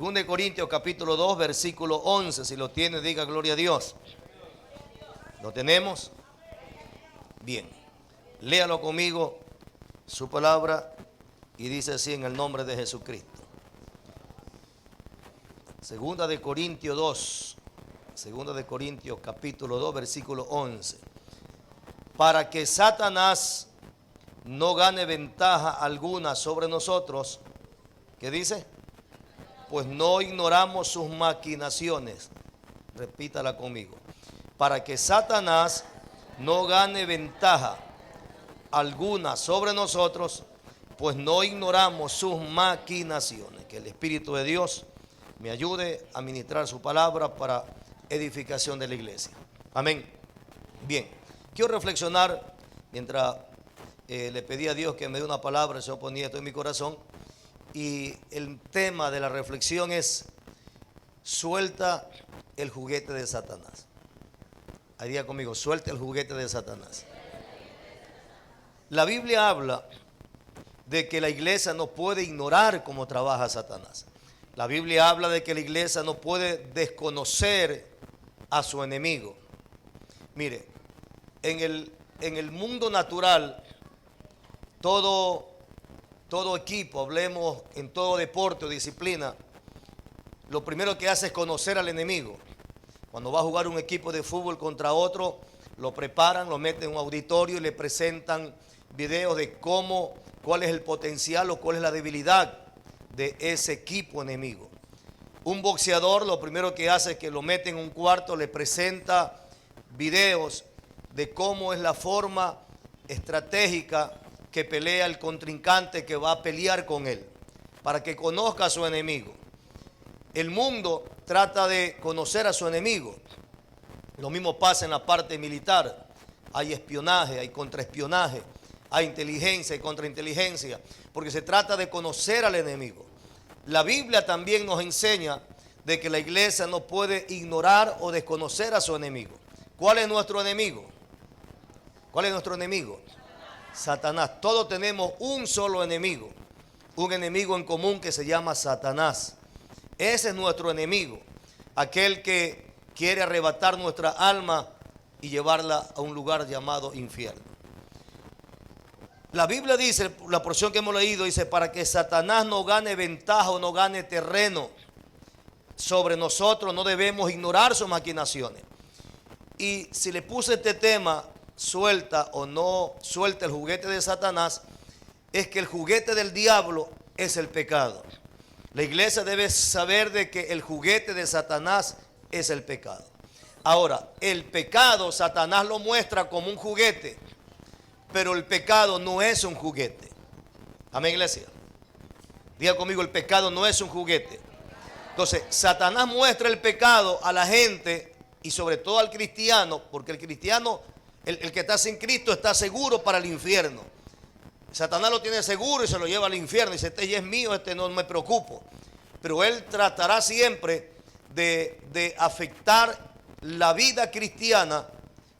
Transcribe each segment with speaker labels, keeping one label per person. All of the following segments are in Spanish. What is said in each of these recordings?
Speaker 1: 2 de Corintios capítulo 2 versículo 11. Si lo tiene, diga gloria a Dios. ¿Lo tenemos? Bien. Léalo conmigo, su palabra, y dice así en el nombre de Jesucristo. 2 de Corintios 2. 2 de Corintios capítulo 2 versículo 11. Para que Satanás no gane ventaja alguna sobre nosotros. ¿Qué dice? Pues no ignoramos sus maquinaciones. Repítala conmigo. Para que Satanás no gane ventaja alguna sobre nosotros, pues no ignoramos sus maquinaciones. Que el Espíritu de Dios me ayude a ministrar su palabra para edificación de la iglesia. Amén. Bien, quiero reflexionar mientras le pedí a Dios que me dé una palabra. El Señor ponía esto en mi corazón. Y el tema de la reflexión es: suelta el juguete de Satanás. Ahí diga conmigo: suelta el juguete de Satanás. La Biblia habla de que la iglesia no puede ignorar cómo trabaja Satanás. La Biblia habla de que la iglesia no puede desconocer a su enemigo. Mire, en el mundo natural, todo equipo, hablemos en todo deporte o disciplina, lo primero que hace es conocer al enemigo. Cuando va a jugar un equipo de fútbol contra otro, lo preparan, lo meten en un auditorio y le presentan videos de cuál es el potencial o cuál es la debilidad de ese equipo enemigo. Un boxeador lo primero que hace es que lo mete en un cuarto, le presenta videos de cómo es la forma estratégica que pelea el contrincante que va a pelear con él, para que conozca a su enemigo. El mundo trata de conocer a su enemigo. Lo mismo pasa en la parte militar. Hay espionaje, hay contraespionaje, hay inteligencia y contrainteligencia, porque se trata de conocer al enemigo. La Biblia también nos enseña de que la iglesia no puede ignorar o desconocer a su enemigo. ¿Cuál es nuestro enemigo? ¿Cuál es nuestro enemigo? Satanás. Todos tenemos un solo enemigo, un enemigo en común que se llama Satanás. Ese es nuestro enemigo, aquel que quiere arrebatar nuestra alma y llevarla a un lugar llamado infierno. La Biblia dice, la porción que hemos leído, dice: para que Satanás no gane ventaja o no gane terreno sobre nosotros, no debemos ignorar sus maquinaciones. Y si le puse este tema, suelta o no suelta el juguete de Satanás, es que el juguete del diablo es el pecado. La iglesia debe saber de que el juguete de Satanás es el pecado. Ahora, el pecado Satanás lo muestra como un juguete, pero el pecado no es un juguete. Amén, iglesia. Diga conmigo: el pecado no es un juguete. Entonces, Satanás muestra el pecado a la gente y sobre todo al cristiano, porque el cristiano, el que está sin Cristo, está seguro para el infierno. Satanás lo tiene seguro y se lo lleva al infierno. Dice: este ya es mío, este no me preocupo. Pero él tratará siempre de afectar la vida cristiana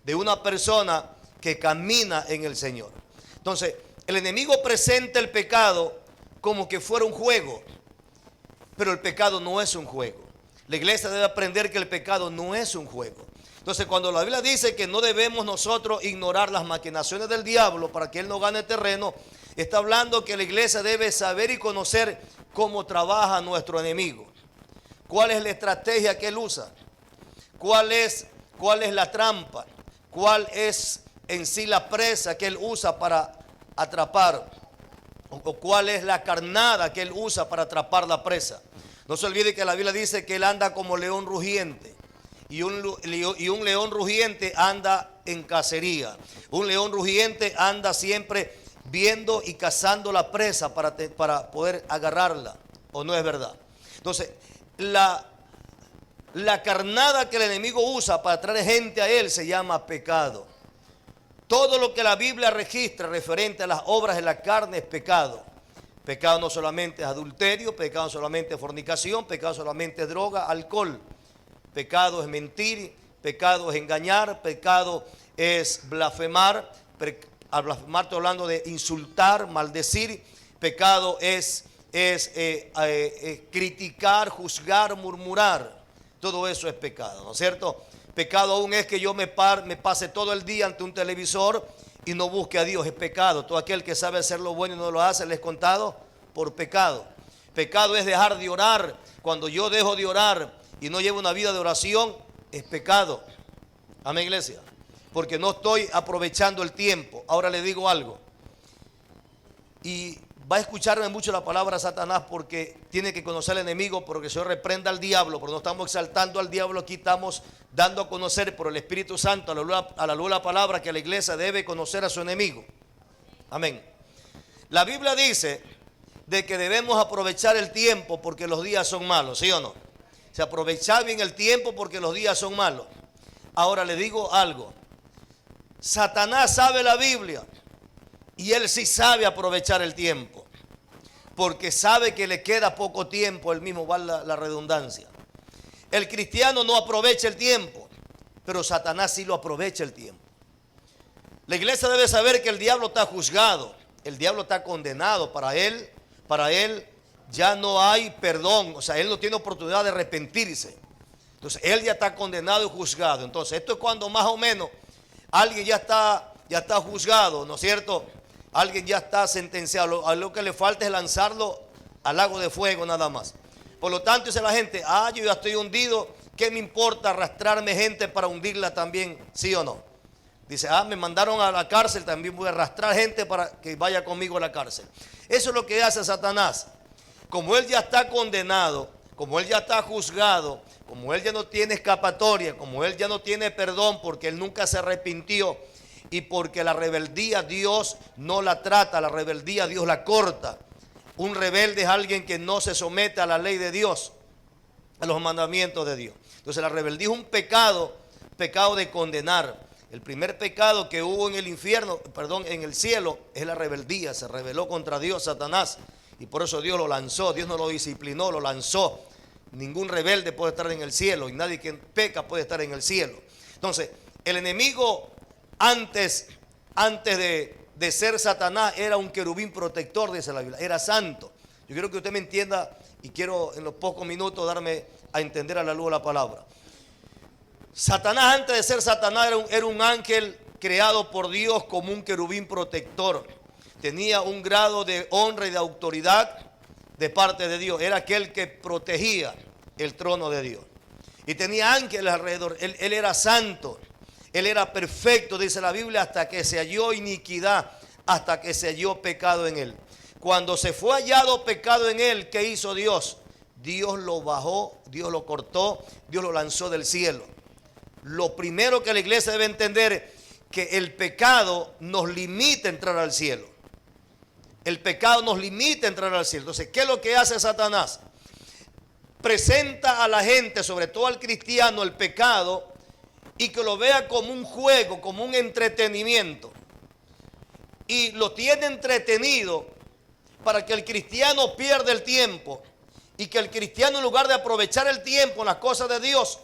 Speaker 1: de una persona que camina en el Señor. Entonces, el enemigo presenta el pecado como que fuera un juego, pero el pecado no es un juego. La iglesia debe aprender que el pecado no es un juego. Entonces, cuando la Biblia dice que no debemos nosotros ignorar las maquinaciones del diablo para que él no gane terreno, está hablando que la iglesia debe saber y conocer cómo trabaja nuestro enemigo. ¿Cuál es la estrategia que él usa? ¿Cuál es la trampa? ¿Cuál es en sí la presa que él usa para atrapar? ¿O cuál es la carnada que él usa para atrapar la presa? No se olvide que la Biblia dice que él anda como león rugiente. Y un león rugiente anda en cacería. Un león rugiente anda siempre viendo y cazando la presa para poder agarrarla. ¿O no es verdad? Entonces, la carnada que el enemigo usa para traer gente a él se llama pecado. Todo lo que la Biblia registra referente a las obras de la carne es pecado. Pecado no solamente es adulterio, pecado no solamente es fornicación, pecado solamente es droga, alcohol. Pecado es mentir, pecado es engañar, pecado es blasfemar. Al blasfemar estoy hablando de insultar, maldecir. Pecado es es criticar, juzgar, murmurar. Todo eso es pecado, ¿no es cierto? Pecado aún es que yo me pase todo el día ante un televisor y no busque a Dios. Es pecado. Todo aquel que sabe hacer lo bueno y no lo hace, le es contado por pecado. Pecado es dejar de orar. Cuando yo dejo de orar y no llevo una vida de oración, es pecado. Amén, iglesia. Porque no estoy aprovechando el tiempo. Ahora le digo algo. Y va a escucharme mucho la palabra Satanás, porque tiene que conocer al enemigo, porque el Señor reprenda al diablo. Pero no estamos exaltando al diablo aquí, estamos dando a conocer por el Espíritu Santo, a la luz de la palabra, que la iglesia debe conocer a su enemigo. Amén. La Biblia dice de que debemos aprovechar el tiempo porque los días son malos, ¿sí o no? Se aprovecha bien el tiempo porque los días son malos. Ahora le digo algo. Satanás sabe la Biblia y él sí sabe aprovechar el tiempo, porque sabe que le queda poco tiempo. Él mismo va la redundancia. El cristiano no aprovecha el tiempo, pero Satanás sí lo aprovecha el tiempo. La iglesia debe saber que el diablo está juzgado, el diablo está condenado. Para él ya no hay perdón, o sea, él no tiene oportunidad de arrepentirse. Entonces, él ya está condenado y juzgado. Entonces, esto es cuando más o menos alguien ya está juzgado, ¿no es cierto? Alguien ya está sentenciado. A lo que le falta es lanzarlo al lago de fuego nada más. Por lo tanto, dice la gente, yo ya estoy hundido, ¿qué me importa arrastrarme gente para hundirla también? ¿Sí o no? Dice, me mandaron a la cárcel, también voy a arrastrar gente para que vaya conmigo a la cárcel. Eso es lo que hace Satanás. Como él ya está condenado, como él ya está juzgado, como él ya no tiene escapatoria, como él ya no tiene perdón porque él nunca se arrepintió, y porque la rebeldía Dios no la trata, la rebeldía Dios la corta. Un rebelde es alguien que no se somete a la ley de Dios, a los mandamientos de Dios. Entonces la rebeldía es un pecado de condenar. El primer pecado que hubo en el infierno, en el cielo, es la rebeldía. Se rebeló contra Dios, Satanás, y por eso Dios lo lanzó. Dios no lo disciplinó, lo lanzó. Ningún rebelde puede estar en el cielo, y nadie que peca puede estar en el cielo. Entonces, el enemigo antes de ser Satanás era un querubín protector, dice la Biblia, era santo. Yo quiero que usted me entienda, y quiero en los pocos minutos darme a entender a la luz de la palabra. Satanás, antes de ser Satanás, era un ángel creado por Dios como un querubín protector. Tenía un grado de honra y de autoridad de parte de Dios. Era aquel que protegía el trono de Dios. Y tenía ángeles alrededor. Él era santo. Él era perfecto, dice la Biblia, hasta que se halló iniquidad, hasta que se halló pecado en él. Cuando se fue hallado pecado en él, ¿qué hizo Dios? Dios lo bajó, Dios lo cortó, Dios lo lanzó del cielo. Lo primero que la iglesia debe entender es que el pecado nos limita a entrar al cielo. El pecado nos limita a entrar al cielo. Entonces, ¿qué es lo que hace Satanás? Presenta a la gente, sobre todo al cristiano, el pecado, y que lo vea como un juego, como un entretenimiento. Y lo tiene entretenido para que el cristiano pierda el tiempo, y que el cristiano, en lugar de aprovechar el tiempo en las cosas de Dios,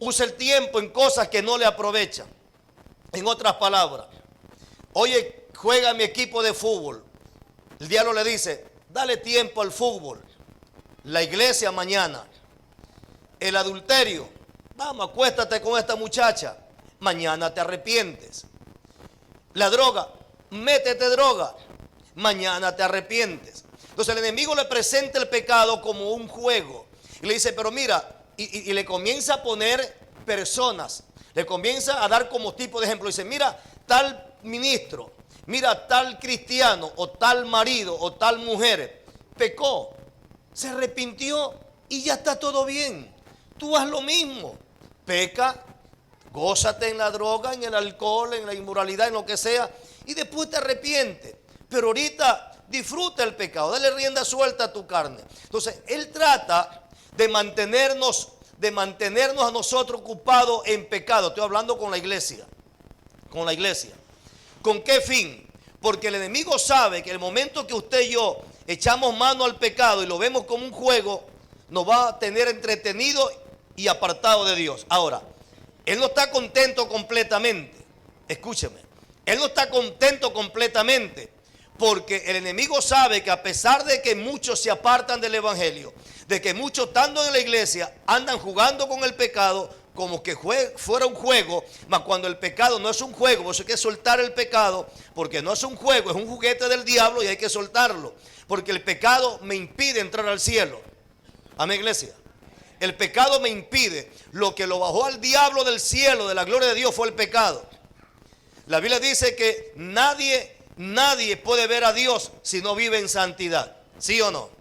Speaker 1: use el tiempo en cosas que no le aprovechan. En otras palabras, oye, juega mi equipo de fútbol. El diablo le dice, dale tiempo al fútbol. La iglesia mañana. El adulterio, vamos, acuéstate con esta muchacha, mañana te arrepientes. La droga, métete droga, mañana te arrepientes. Entonces el enemigo le presenta el pecado como un juego y le dice, pero mira, y le comienza a poner personas, le comienza a dar como tipo de ejemplo. Dice, mira, tal ministro, mira, tal cristiano o tal marido o tal mujer pecó, se arrepintió y ya está todo bien. Tú haz lo mismo, peca, gózate en la droga, en el alcohol, en la inmoralidad, en lo que sea, y después te arrepientes. Pero ahorita disfruta el pecado, dale rienda suelta a tu carne. Entonces, él trata de mantenernos a nosotros ocupados en pecado. Estoy hablando con la iglesia. Con la iglesia. ¿Con qué fin? Porque el enemigo sabe que el momento que usted y yo echamos mano al pecado y lo vemos como un juego, nos va a tener entretenido y apartado de Dios. Ahora, él no está contento completamente. Escúcheme. Él no está contento completamente, Porque el enemigo sabe que a pesar de que muchos se apartan del evangelio, de que muchos estando en la iglesia andan jugando con el pecado como que fuera un juego, mas cuando el pecado no es un juego, por eso hay que soltar el pecado, porque no es un juego, es un juguete del diablo y hay que soltarlo, porque el pecado me impide entrar al cielo. Amén, iglesia. El pecado me impide. Lo que lo bajó al diablo del cielo, de la gloria de Dios, fue el pecado. La Biblia dice que nadie puede ver a Dios si no vive en santidad. ¿Sí o no?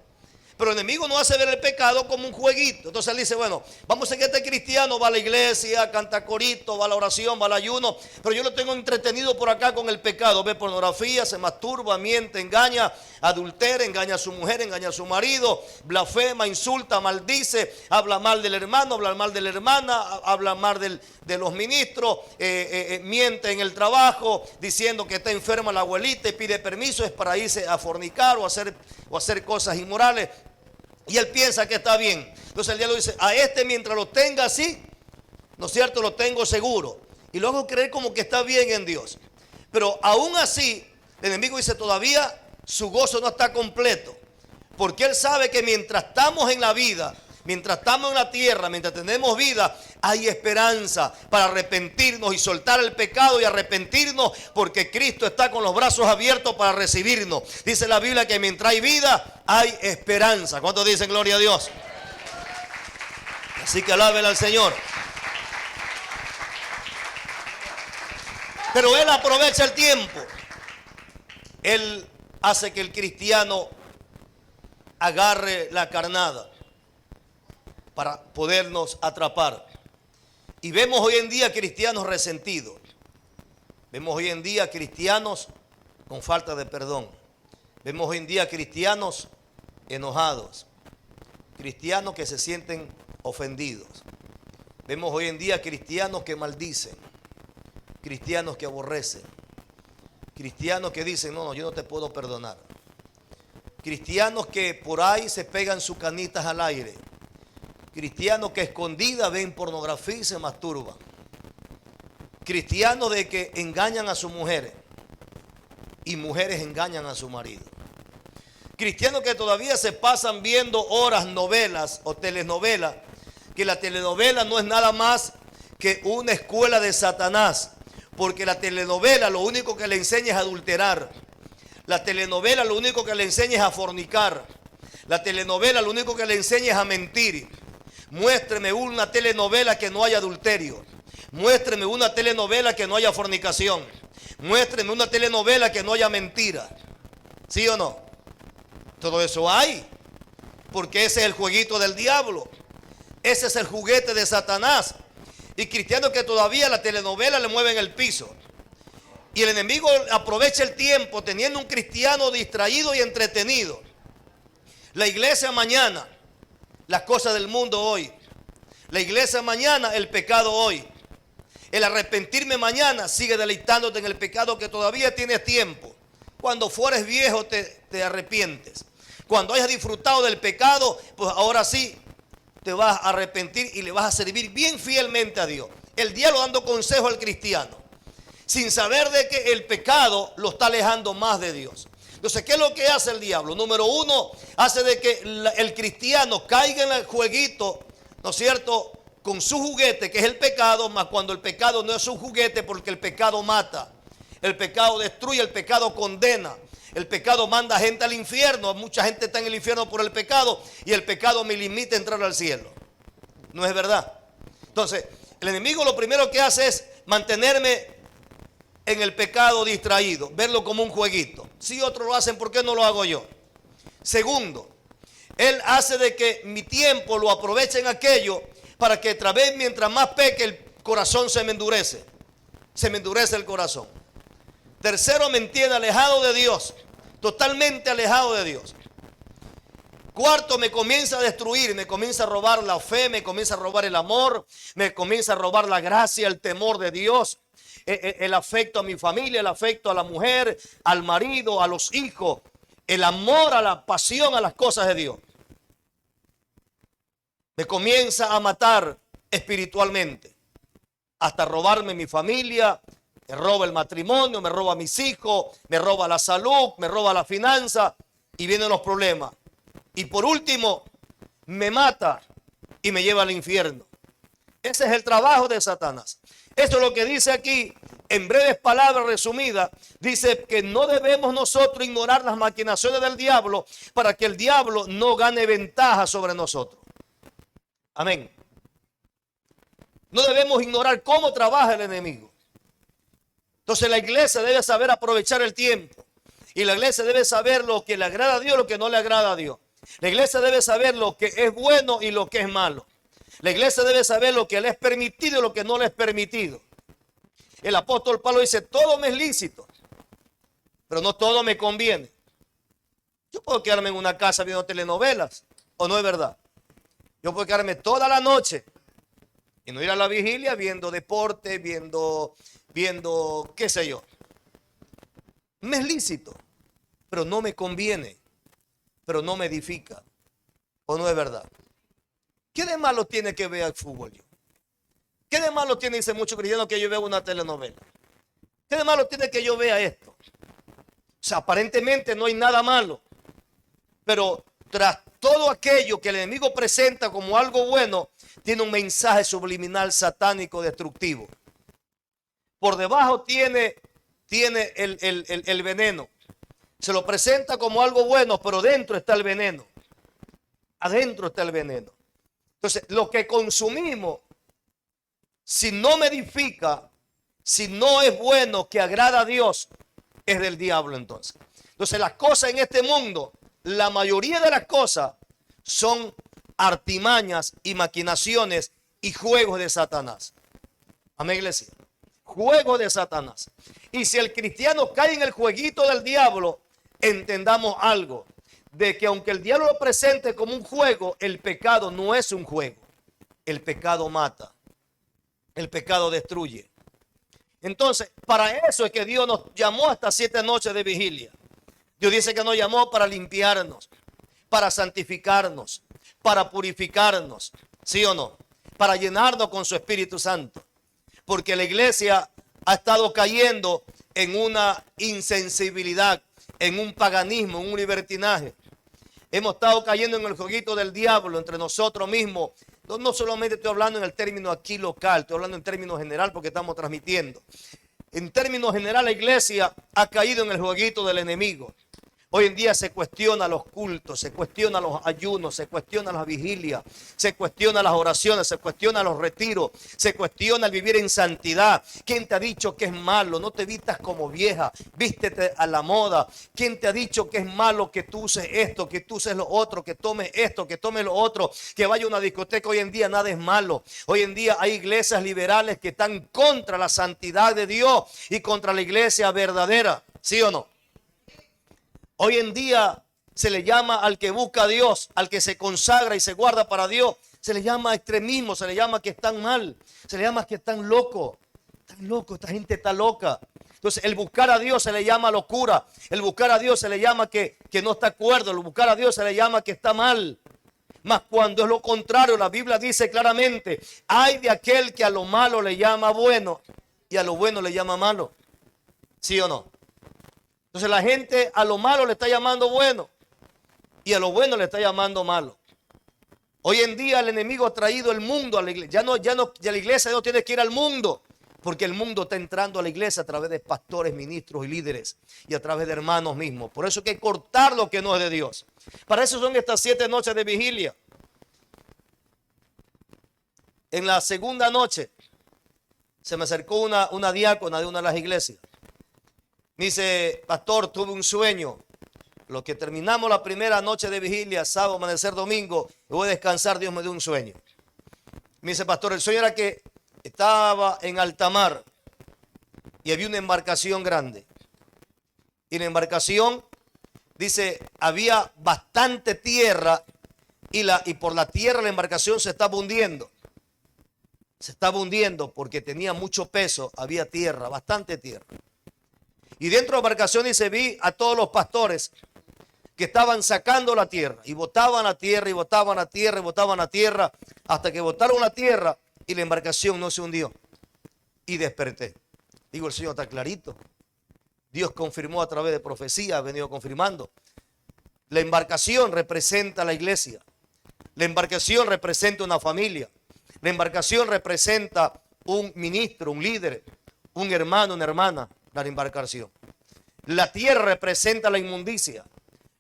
Speaker 1: Pero el enemigo no hace ver el pecado como un jueguito. Entonces él dice, bueno, vamos a que este cristiano va a la iglesia, canta corito, va a la oración, va al ayuno, pero yo lo tengo entretenido por acá con el pecado. Ve pornografía, se masturba, miente, engaña, adultera, engaña a su mujer, engaña a su marido, blasfema, insulta, maldice, habla mal del hermano, habla mal de la hermana, habla mal de los ministros, miente en el trabajo, diciendo que está enferma la abuelita y pide permiso, es para irse a fornicar o hacer cosas inmorales. Y él piensa que está bien. Entonces el diablo dice, a este mientras lo tenga así, ¿no es cierto? Lo tengo seguro. Y luego creer como que está bien en Dios. Pero aún así, el enemigo dice, todavía su gozo no está completo. Porque él sabe que mientras estamos en la vida, mientras estamos en la tierra, mientras tenemos vida, hay esperanza para arrepentirnos y soltar el pecado y arrepentirnos, porque Cristo está con los brazos abiertos para recibirnos. Dice la Biblia que mientras hay vida, hay esperanza. ¿Cuántos dicen gloria a Dios? Así que alábenle al Señor. Pero Él aprovecha el tiempo. Él hace que el cristiano agarre la carnada para podernos atrapar. Y vemos hoy en día cristianos resentidos. Vemos hoy en día cristianos con falta de perdón. Vemos hoy en día cristianos enojados. Cristianos que se sienten ofendidos. Vemos hoy en día cristianos que maldicen. Cristianos que aborrecen. Cristianos que dicen, no, yo no te puedo perdonar. Cristianos que por ahí se pegan sus canitas al aire. Cristianos que escondidas ven pornografía y se masturban. Cristianos de que engañan a sus mujeres y mujeres engañan a su marido. Cristianos que todavía se pasan viendo horas novelas o telenovelas, que la telenovela no es nada más que una escuela de Satanás, porque la telenovela lo único que le enseña es a adulterar. La telenovela lo único que le enseña es a fornicar. La telenovela lo único que le enseña es a mentir. Muéstreme una telenovela que no haya adulterio. Muéstreme una telenovela que no haya fornicación. Muéstreme una telenovela que no haya mentira. ¿Sí o no? Todo eso hay. Porque ese es el jueguito del diablo. Ese es el juguete de Satanás. Y cristianos que todavía la telenovela le mueven el piso. Y el enemigo aprovecha el tiempo teniendo un cristiano distraído y entretenido. La iglesia mañana, las cosas del mundo hoy. La iglesia mañana, el pecado hoy. El arrepentirme mañana, sigue deleitándote en el pecado que todavía tienes tiempo. Cuando fueres viejo te arrepientes. Cuando hayas disfrutado del pecado, pues ahora sí te vas a arrepentir y le vas a servir bien fielmente a Dios. El diablo dando consejo al cristiano, sin saber de que el pecado lo está alejando más de Dios. Entonces, ¿qué es lo que hace el diablo? Número uno, hace de que el cristiano caiga en el jueguito, ¿no es cierto?, con su juguete, que es el pecado, más cuando el pecado no es su juguete, porque el pecado mata, el pecado destruye, el pecado condena, el pecado manda gente al infierno. Mucha gente está en el infierno por el pecado y el pecado me limita a entrar al cielo. ¿No es verdad? Entonces, el enemigo lo primero que hace es mantenerme en el pecado distraído, verlo como un jueguito. Si otros lo hacen, ¿por qué no lo hago yo? Segundo, él hace de que mi tiempo lo aproveche en aquello para que otra vez, mientras más peque, el corazón se me endurece. Se me endurece el corazón. Tercero, me mantiene alejado de Dios, totalmente alejado de Dios. Cuarto, me comienza a destruir, me comienza a robar la fe, me comienza a robar el amor, me comienza a robar la gracia, el temor de Dios, el afecto a mi familia, el afecto a la mujer, al marido, a los hijos, el amor, a la pasión, a las cosas de Dios. Me comienza a matar espiritualmente, hasta robarme mi familia, Me roba el matrimonio, me roba a mis hijos, me roba la salud, me roba la finanza y vienen los problemas. Y por último, me mata y me lleva al infierno. Ese es el trabajo de Satanás. Esto es lo que dice aquí, en breves palabras resumidas. Dice que no debemos nosotros ignorar las maquinaciones del diablo para que el diablo no gane ventaja sobre nosotros. Amén. No debemos ignorar cómo trabaja el enemigo. Entonces la iglesia debe saber aprovechar el tiempo. Y la iglesia debe saber lo que le agrada a Dios y lo que no le agrada a Dios. La iglesia debe saber lo que es bueno y lo que es malo. La iglesia debe saber lo que le es permitido y lo que no le es permitido. El apóstol Pablo dice, todo me es lícito, pero no todo me conviene. Yo puedo quedarme en una casa viendo telenovelas, ¿o no es verdad? Yo puedo quedarme toda la noche y no ir a la vigilia viendo deporte, viendo qué sé yo. Me es lícito, pero no me conviene, pero no me edifica, ¿o no es verdad? ¿Qué de malo tiene que ver el fútbol yo? ¿Qué de malo tiene, dice mucho cristiano, que yo vea una telenovela? ¿Qué de malo tiene que yo vea esto? O sea, aparentemente no hay nada malo, pero tras todo aquello que el enemigo presenta como algo bueno, tiene un mensaje subliminal satánico destructivo. Por debajo tiene el veneno. Se lo presenta como algo bueno, pero dentro está el veneno. Adentro está el veneno. Entonces, lo que consumimos, si no me edifica, si no es bueno, que agrada a Dios, es del diablo entonces. Entonces, las cosas en este mundo, la mayoría de las cosas son artimañas y maquinaciones y juegos de Satanás. Amén, iglesia. Juegos de Satanás. Y si el cristiano cae en el jueguito del diablo, entendamos algo, de que aunque el diablo lo presente como un juego, el pecado no es un juego. El pecado mata. El pecado destruye. Entonces, para eso es que Dios nos llamó a estas 7 noches de vigilia. Dios dice que nos llamó para limpiarnos, para santificarnos, para purificarnos, ¿sí o no? Para llenarnos con su Espíritu Santo. Porque la iglesia ha estado cayendo en una insensibilidad, en un paganismo, en un libertinaje. Hemos estado cayendo en el jueguito del diablo entre nosotros mismos. No solamente estoy hablando en el término aquí local, estoy hablando en términos general porque estamos transmitiendo. En términos general, la iglesia ha caído en el jueguito del enemigo. Hoy en día se cuestiona los cultos, se cuestiona los ayunos, se cuestiona las vigilias, se cuestiona las oraciones, se cuestiona los retiros, se cuestiona el vivir en santidad. ¿Quién te ha dicho que es malo? No te vistas como vieja, vístete a la moda. ¿Quién te ha dicho que es malo que tú uses esto, que tú uses lo otro, que tomes esto, que tomes lo otro, que vaya a una discoteca? Hoy en día nada es malo. Hoy en día hay iglesias liberales que están contra la santidad de Dios y contra la iglesia verdadera, ¿sí o no? Hoy en día se le llama al que busca a Dios, al que se consagra y se guarda para Dios, se le llama extremismo, se le llama que están mal, se le llama que están locos, esta gente está loca. Entonces el buscar a Dios se le llama locura, el buscar a Dios se le llama que no está de acuerdo, el buscar a Dios se le llama que está mal. Mas cuando es lo contrario, la Biblia dice claramente, hay de aquel que a lo malo le llama bueno y a lo bueno le llama malo, ¿sí o no? Entonces la gente a lo malo le está llamando bueno y a lo bueno le está llamando malo. Hoy en día el enemigo ha traído el mundo a la iglesia. Ya la iglesia no tiene que ir al mundo, porque el mundo está entrando a la iglesia a través de pastores, ministros y líderes y a través de hermanos mismos. Por eso hay que cortar lo que no es de Dios. Para eso son estas 7 noches de vigilia. En la segunda noche se me acercó una diácona de una de las iglesias. Me dice, pastor, tuve un sueño. Lo que terminamos la primera noche de vigilia, sábado, amanecer, domingo, y voy a descansar, Dios me dio un sueño. Me dice, pastor, el sueño era que estaba en alta mar y había una embarcación grande. Y en la embarcación, dice, había bastante tierra y por la tierra la embarcación se estaba hundiendo. Se estaba hundiendo porque tenía mucho peso, había tierra, bastante tierra. Y dentro de la embarcación, dice, vi a todos los pastores que estaban sacando la tierra y botaban la tierra y botaban la tierra y botaban la tierra hasta que botaron la tierra y la embarcación no se hundió. Y desperté. Digo, el Señor está clarito. Dios confirmó a través de profecía, ha venido confirmando. La embarcación representa a la iglesia. La embarcación representa una familia. La embarcación representa un ministro, un líder, un hermano, una hermana. La embarcación. La tierra representa la inmundicia.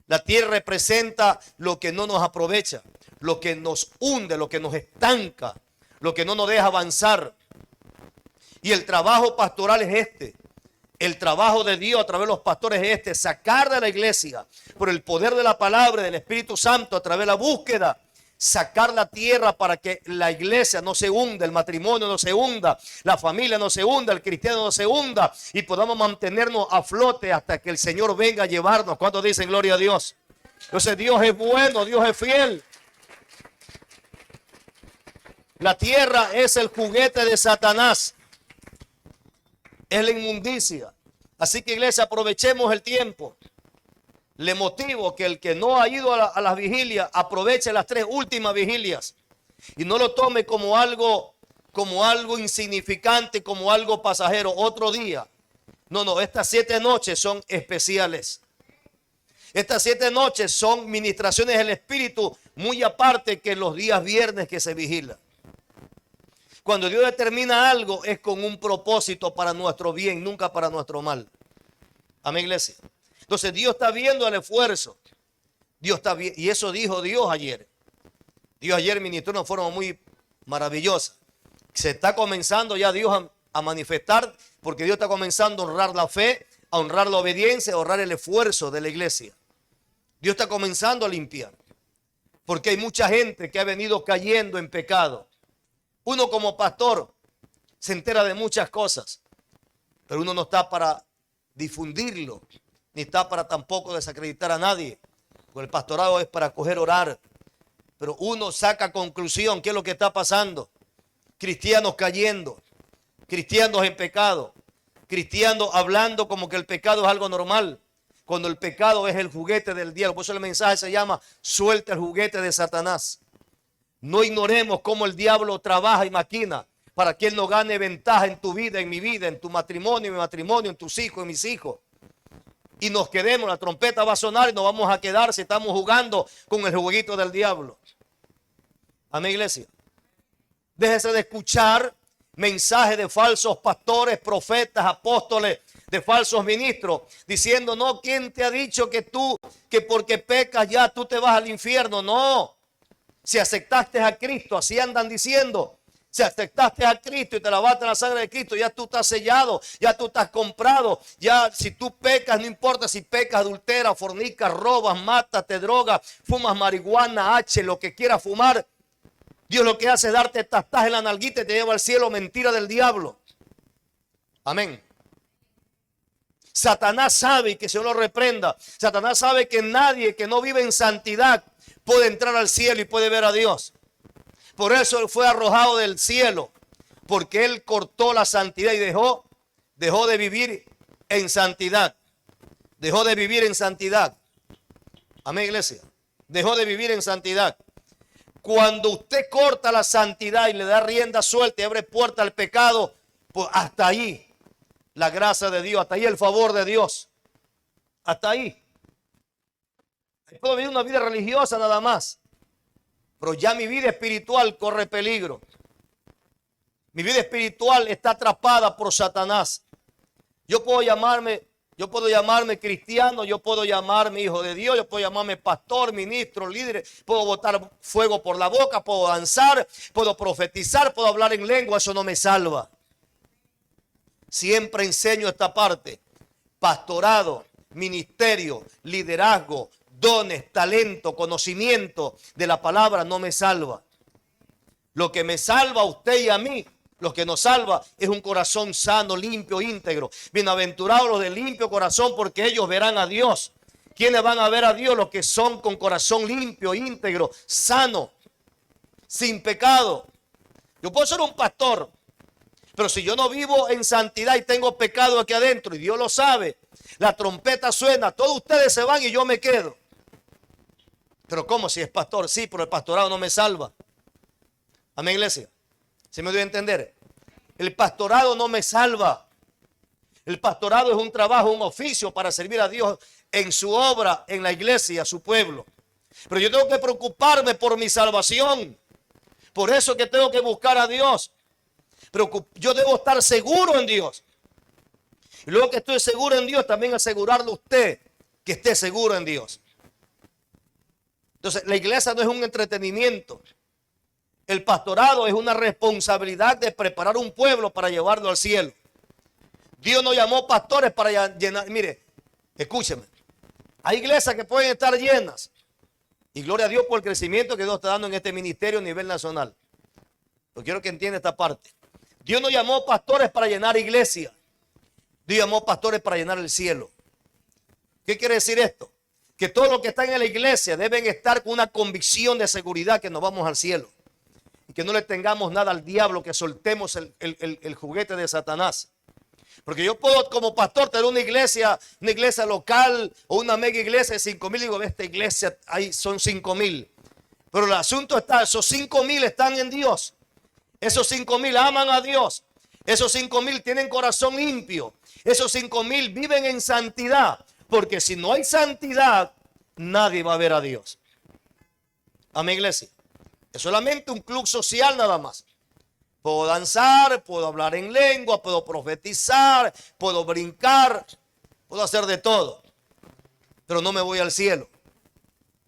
Speaker 1: La tierra representa lo que no nos aprovecha, lo que nos hunde, lo que nos estanca, lo que no nos deja avanzar. Y el trabajo pastoral es este. El trabajo de Dios a través de los pastores es este: sacar de la iglesia, por el poder de la palabra, del Espíritu Santo, a través de la búsqueda, sacar la tierra para que la iglesia no se hunda, el matrimonio no se hunda, la familia no se hunda, el cristiano no se hunda, y podamos mantenernos a flote hasta que el Señor venga a llevarnos. ¿Cuántos dicen gloria a Dios? Entonces Dios es bueno, Dios es fiel. La tierra es el juguete de Satanás. Es la inmundicia. Así que, iglesia, aprovechemos el tiempo. Le motivo que el que no ha ido a las vigilias aproveche las 3 últimas vigilias y no lo tome como algo insignificante, como algo pasajero, otro día. No, estas 7 noches son especiales. Estas 7 noches son ministraciones del Espíritu, muy aparte que los días viernes que se vigila. Cuando Dios determina algo es con un propósito para nuestro bien, nunca para nuestro mal. Amén, iglesia. Entonces Dios está viendo el esfuerzo. Dios está bien, y eso dijo Dios ayer. Dios ayer ministró una forma muy maravillosa. Se está comenzando ya Dios a manifestar, porque Dios está comenzando a honrar la fe, a honrar la obediencia, a honrar el esfuerzo de la iglesia. Dios está comenzando a limpiar, porque hay mucha gente que ha venido cayendo en pecado. Uno como pastor se entera de muchas cosas, pero uno no está para difundirlo, ni está para tampoco desacreditar a nadie. Porque el pastorado es para coger, orar. Pero uno saca conclusión, ¿qué es lo que está pasando? Cristianos cayendo, cristianos en pecado, cristianos hablando como que el pecado es algo normal, cuando el pecado es el juguete del diablo. Por eso el mensaje se llama: suelta el juguete de Satanás. No ignoremos cómo el diablo trabaja y maquina para que él no gane ventaja en tu vida, en mi vida, en tu matrimonio, en mi matrimonio, en tus hijos, en mis hijos. Y nos quedemos, la trompeta va a sonar y nos vamos a quedar si estamos jugando con el jueguito del diablo. Amén, iglesia. Déjese de escuchar mensajes de falsos pastores, profetas, apóstoles, de falsos ministros, diciendo: no, ¿quién te ha dicho que porque pecas ya tú te vas al infierno? No. Si aceptaste a Cristo, así andan diciendo. Si aceptaste a Cristo y te lavaste en la sangre de Cristo, ya tú estás sellado, ya tú estás comprado. Ya si tú pecas, no importa si pecas, adulteras, fornicas, robas, matas, te drogas, fumas marihuana, lo que quieras fumar. Dios lo que hace es darte tastaje en la nalguita y te lleva al cielo. Mentira del diablo. Amén. Satanás sabe, y que se lo reprenda, Satanás sabe que nadie que no vive en santidad puede entrar al cielo y puede ver a Dios. Por eso él fue arrojado del cielo, porque él cortó la santidad y dejó de vivir en santidad. Dejó de vivir en santidad. Amén, iglesia. Dejó de vivir en santidad. Cuando usted corta la santidad y le da rienda suelta y abre puerta al pecado, pues hasta ahí la gracia de Dios, hasta ahí el favor de Dios. Hasta ahí. Puedo vivir una vida religiosa nada más, pero ya mi vida espiritual corre peligro. Mi vida espiritual está atrapada por Satanás. Yo puedo llamarme cristiano, yo puedo llamarme hijo de Dios, yo puedo llamarme pastor, ministro, líder, puedo botar fuego por la boca, puedo danzar, puedo profetizar, puedo hablar en lengua. Eso no me salva. Siempre enseño esta parte: pastorado, ministerio, liderazgo, dones, talento, conocimiento de la palabra no me salva. Lo que me salva a usted y a mí, lo que nos salva, es un corazón sano, limpio, íntegro. Bienaventurados los de limpio corazón, porque ellos verán a Dios. ¿Quiénes van a ver a Dios? Los que son con corazón limpio, íntegro, sano, sin pecado. Yo puedo ser un pastor, pero si yo no vivo en santidad y tengo pecado aquí adentro, y Dios lo sabe, la trompeta suena, todos ustedes se van y yo me quedo. Pero ¿cómo? Si es pastor, sí, pero el pastorado no me salva. Amén, iglesia. ¿Sí me doy a entender? El pastorado no me salva. El pastorado es un trabajo, un oficio para servir a Dios en su obra, en la iglesia, a su pueblo. Pero yo tengo que preocuparme por mi salvación. Por eso que tengo que buscar a Dios. Pero yo debo estar seguro en Dios. Y luego que estoy seguro en Dios, también asegurarle a usted que esté seguro en Dios. Entonces, la iglesia no es un entretenimiento. El pastorado es una responsabilidad de preparar un pueblo para llevarlo al cielo. Dios no llamó pastores para llenar. Mire, escúcheme. Hay iglesias que pueden estar llenas. Y gloria a Dios por el crecimiento que Dios está dando en este ministerio a nivel nacional. Pero quiero que entienda esta parte. Dios no llamó pastores para llenar iglesia. Dios llamó pastores para llenar el cielo. ¿Qué quiere decir esto? Que todos los que están en la iglesia deben estar con una convicción de seguridad que nos vamos al cielo. Y que no le tengamos nada al diablo, que soltemos el juguete de Satanás. Porque yo puedo como pastor tener una iglesia local o una mega iglesia de 5,000. Digo, esta iglesia ahí son 5,000. Pero el asunto está, esos 5,000 están en Dios. Esos 5,000 aman a Dios. Esos 5,000 tienen corazón limpio. Esos 5,000 viven en santidad. Porque si no hay santidad, nadie va a ver a Dios. Amén, iglesia. Es solamente un club social nada más. Puedo danzar, puedo hablar en lengua, puedo profetizar, puedo brincar, puedo hacer de todo. Pero no me voy al cielo.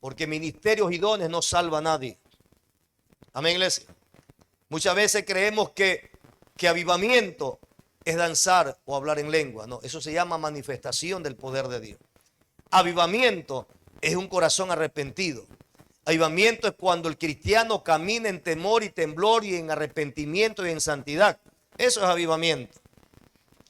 Speaker 1: Porque ministerios y dones no salvan a nadie. Amén, iglesia. Muchas veces creemos que avivamiento es danzar o hablar en lengua. No, eso se llama manifestación del poder de Dios. Avivamiento es un corazón arrepentido. Avivamiento es cuando el cristiano camina en temor y temblor y en arrepentimiento y en santidad. Eso es avivamiento.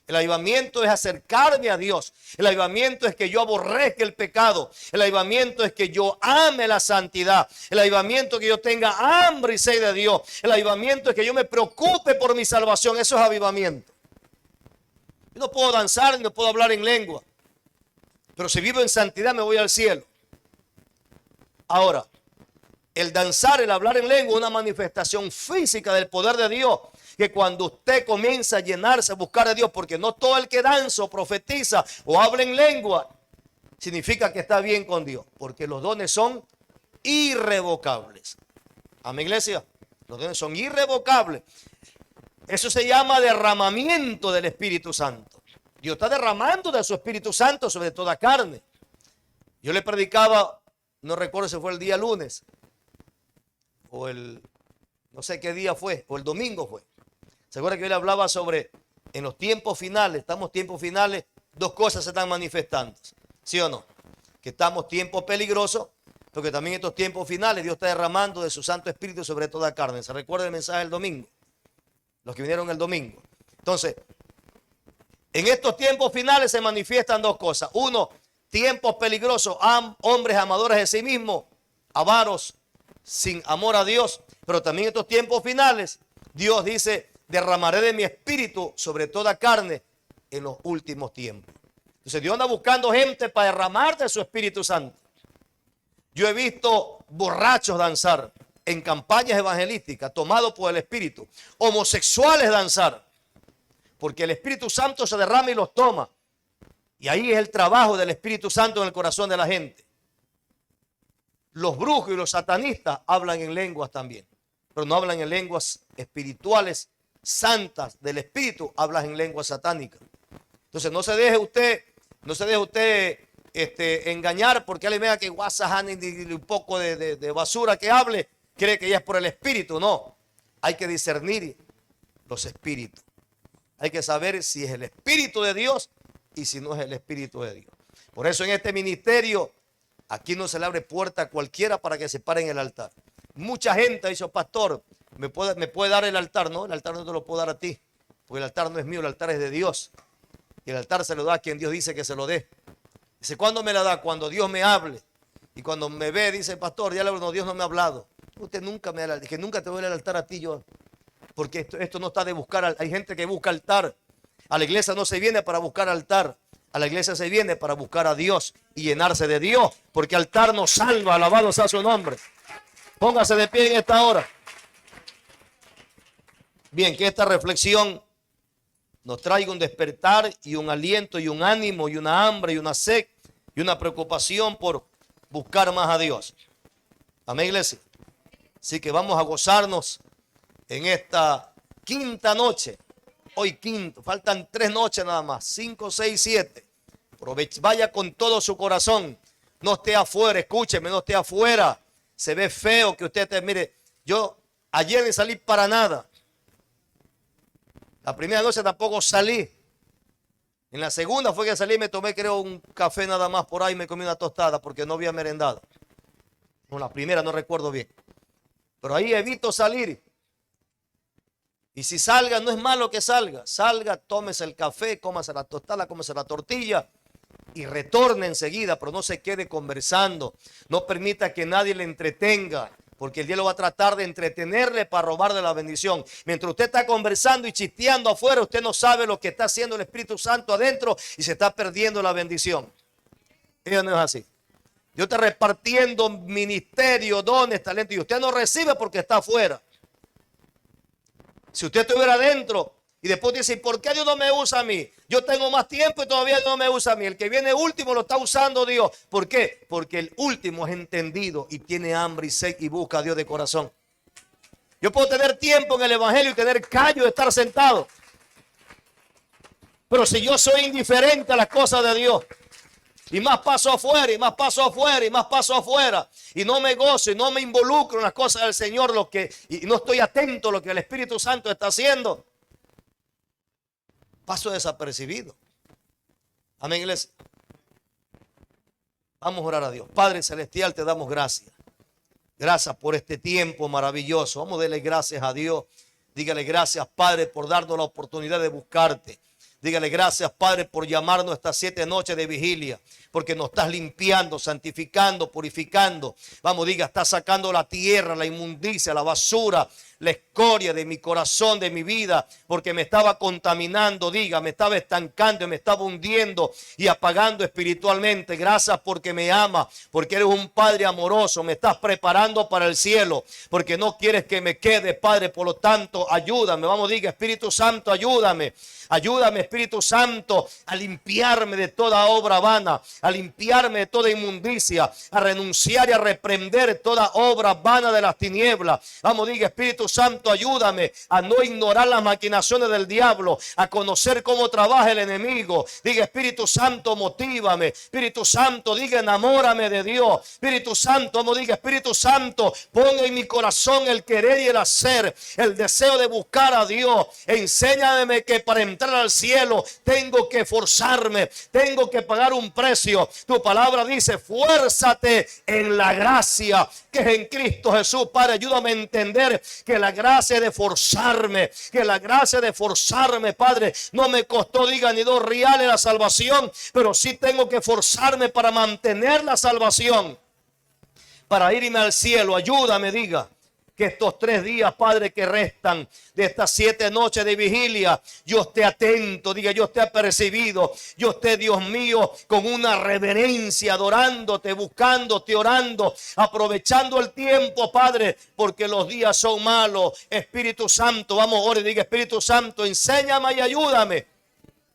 Speaker 1: El avivamiento es acercarme a Dios. El avivamiento es que yo aborrezca el pecado. El avivamiento es que yo ame la santidad. El avivamiento es que yo tenga hambre y sed de Dios. El avivamiento es que yo me preocupe por mi salvación. Eso es avivamiento. Yo no puedo danzar ni no puedo hablar en lengua. Pero si vivo en santidad me voy al cielo. Ahora, el danzar, el hablar en lengua es una manifestación física del poder de Dios. Que cuando usted comienza a llenarse, a buscar a Dios, porque no todo el que danza o profetiza o habla en lengua significa que está bien con Dios, porque los dones son irrevocables. Amén, iglesia. Los dones son irrevocables. Eso se llama derramamiento del Espíritu Santo. Dios está derramando de su Espíritu Santo sobre toda carne. Yo le predicaba, no recuerdo si fue el día lunes o no sé qué día fue, o el domingo fue. ¿Se acuerda que yo le hablaba sobre en los tiempos finales? Estamos tiempos finales, dos cosas se están manifestando. ¿Sí o no? Que estamos tiempos peligrosos, porque también estos tiempos finales Dios está derramando de su Santo Espíritu sobre toda carne. ¿Se recuerda el mensaje del domingo? Los que vinieron el domingo. Entonces, en estos tiempos finales se manifiestan dos cosas. Uno, tiempos peligrosos, hombres amadores de sí mismos, avaros, sin amor a Dios. Pero también estos tiempos finales, Dios dice, derramaré de mi espíritu sobre toda carne en los últimos tiempos. Entonces Dios anda buscando gente para derramar de su Espíritu Santo. Yo he visto borrachos danzar en campañas evangelísticas tomados por el Espíritu. Homosexuales danzar. Porque el Espíritu Santo se derrama y los toma. Y ahí es el trabajo del Espíritu Santo en el corazón de la gente. Los brujos y los satanistas hablan en lenguas también. Pero no hablan en lenguas espirituales santas del Espíritu, hablan en lenguas satánicas. Entonces no se deje usted engañar porque alguien vea que guasajani y un poco de basura que hable, cree que ya es por el Espíritu. No, hay que discernir los espíritus. Hay que saber si es el Espíritu de Dios y si no es el Espíritu de Dios. Por eso en este ministerio, aquí no se le abre puerta a cualquiera para que se pare en el altar. Mucha gente dice, pastor, ¿me puede dar el altar? No, el altar no te lo puedo dar a ti, porque el altar no es mío, el altar es de Dios. Y el altar se lo da a quien Dios dice que se lo dé. Dice, ¿cuándo me la da? Cuando Dios me hable. Y cuando me ve, dice, pastor, ya no, Dios no me ha hablado. Usted nunca me da, que nunca te voy a dar el altar a ti yo. Porque esto no está de buscar, hay gente que busca altar. A la iglesia no se viene para buscar altar. A la iglesia se viene para buscar a Dios y llenarse de Dios. Porque altar nos salva, alabado sea su nombre. Póngase de pie en esta hora. Bien, que esta reflexión nos traiga un despertar y un aliento y un ánimo y una hambre y una sed y una preocupación por buscar más a Dios. Amén, iglesia. Así que vamos a gozarnos en esta quinta noche. Hoy quinto, faltan 3 noches nada más, 5, 6, 7. Vaya con todo su corazón. No esté afuera, escúcheme, no esté afuera. Se ve feo que usted mire, yo ayer ni salí para nada. La primera noche tampoco salí. En la segunda fue que salí, me tomé creo un café nada más por ahí, me comí una tostada porque no había merendado. No, la primera no recuerdo bien. Pero ahí evito salir. Y si salga, no es malo que salga. Salga, tómese el café, cómase la tostada, cómase la tortilla y retorne enseguida, pero no se quede conversando. No permita que nadie le entretenga, porque el diablo va a tratar de entretenerle para robarle la bendición. Mientras usted está conversando y chisteando afuera, usted no sabe lo que está haciendo el Espíritu Santo adentro y se está perdiendo la bendición. Eso no es así. Dios está repartiendo ministerio, dones, talentos y usted no recibe porque está afuera. Si usted estuviera adentro y después dice, ¿por qué Dios no me usa a mí? Yo tengo más tiempo y todavía no me usa a mí. El que viene último lo está usando Dios. ¿Por qué? Porque el último es entendido y tiene hambre y sed y busca a Dios de corazón. Yo puedo tener tiempo en el evangelio y tener callo de estar sentado. Pero si yo soy indiferente a las cosas de Dios, y más paso afuera, y más paso afuera, y más paso afuera, y no me gozo, y no me involucro en las cosas del Señor, y no estoy atento a lo que el Espíritu Santo está haciendo, paso desapercibido. Amén, iglesia. Vamos a orar a Dios. Padre Celestial, te damos gracias. Gracias por este tiempo maravilloso. Vamos a darle gracias a Dios. Dígale gracias, Padre, por darnos la oportunidad de buscarte. Dígale gracias, Padre, por llamarnos estas 7 noches de vigilia, porque nos estás limpiando, santificando, purificando. Vamos, diga, estás sacando la tierra, la inmundicia, la basura, la escoria de mi corazón, de mi vida, porque me estaba contaminando, diga, me estaba estancando, me estaba hundiendo y apagando espiritualmente. Gracias porque me amas, porque eres un Padre amoroso, me estás preparando para el cielo, porque no quieres que me quede, Padre. Por lo tanto, ayúdame. Vamos, diga, Espíritu Santo, ayúdame. Ayúdame, Espíritu Santo, a limpiarme de toda obra vana, a limpiarme de toda inmundicia, a renunciar y a reprender toda obra vana de las tinieblas. Vamos, diga, Espíritu Santo, ayúdame a no ignorar las maquinaciones del diablo, a conocer cómo trabaja el enemigo. Diga, Espíritu Santo, motívame. Espíritu Santo, diga, enamórame de Dios. Espíritu Santo, vamos, diga, Espíritu Santo, ponga en mi corazón el querer y el hacer, el deseo de buscar a Dios. Enséñame que para entrar al cielo tengo que forzarme, tengo que pagar un precio. Tu palabra dice, fuérzate en la gracia que es en Cristo Jesús. Padre, ayúdame a entender que la gracia de forzarme, que la gracia de forzarme, Padre, no me costó, diga, ni 2 reales la salvación, pero sí tengo que forzarme para mantener la salvación, para irme al cielo. Ayúdame, diga, que estos 3 días, Padre, que restan de estas 7 noches de vigilia, yo esté atento, diga, yo esté apercibido, yo esté, Dios mío, con una reverencia, adorándote, buscándote, orando, aprovechando el tiempo, Padre, porque los días son malos. Espíritu Santo, vamos, ore, diga, Espíritu Santo, enséñame y ayúdame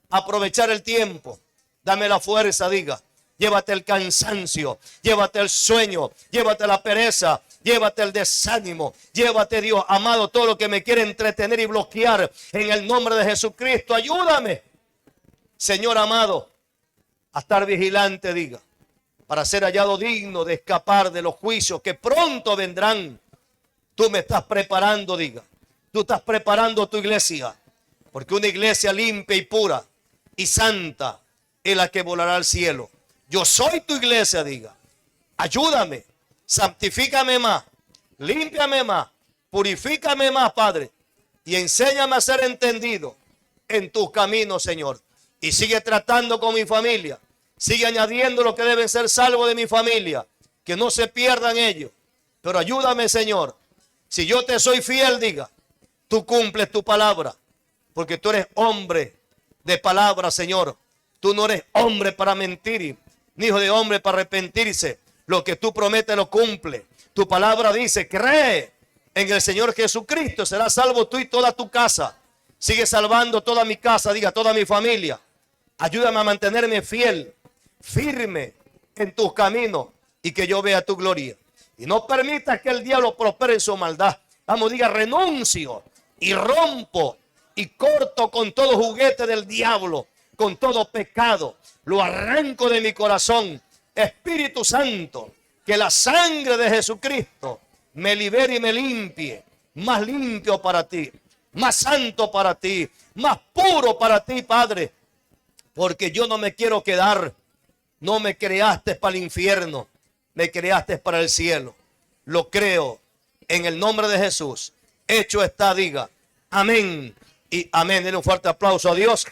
Speaker 1: a aprovechar el tiempo. Dame la fuerza, diga. Llévate el cansancio, llévate el sueño, llévate la pereza, llévate el desánimo, llévate, Dios amado, todo lo que me quiere entretener y bloquear. En el nombre de Jesucristo, ayúdame, Señor amado, a estar vigilante, diga, para ser hallado digno de escapar de los juicios que pronto vendrán. Tú me estás preparando, diga, tú estás preparando tu iglesia, porque una iglesia limpia y pura y santa es la que volará al cielo. Yo soy tu iglesia, diga. Ayúdame, santifícame más, límpiame más, purifícame más, Padre, y enséñame a ser entendido en tus caminos, Señor. Y sigue tratando con mi familia, sigue añadiendo lo que deben ser salvos de mi familia, que no se pierdan ellos. Pero ayúdame, Señor, si yo te soy fiel, diga, tú cumples tu palabra, porque tú eres hombre de palabra, Señor. Tú no eres hombre para mentir, ni hijo de hombre para arrepentirse. Lo que tú prometes lo cumple. Tu palabra dice, cree en el Señor Jesucristo, serás salvo tú y toda tu casa. Sigue salvando toda mi casa, diga toda mi familia. Ayúdame a mantenerme fiel, firme en tus caminos y que yo vea tu gloria. Y no permitas que el diablo prospere en su maldad. Vamos, diga, renuncio y rompo y corto con todo juguete del diablo, con todo pecado. Lo arranco de mi corazón. Espíritu Santo, que la sangre de Jesucristo me libere y me limpie. Más limpio para ti, más santo para ti, más puro para ti, Padre. Porque yo no me quiero quedar. No me creaste para el infierno, me creaste para el cielo. Lo creo en el nombre de Jesús. Hecho está, diga amén y amén. Denle un fuerte aplauso a Dios.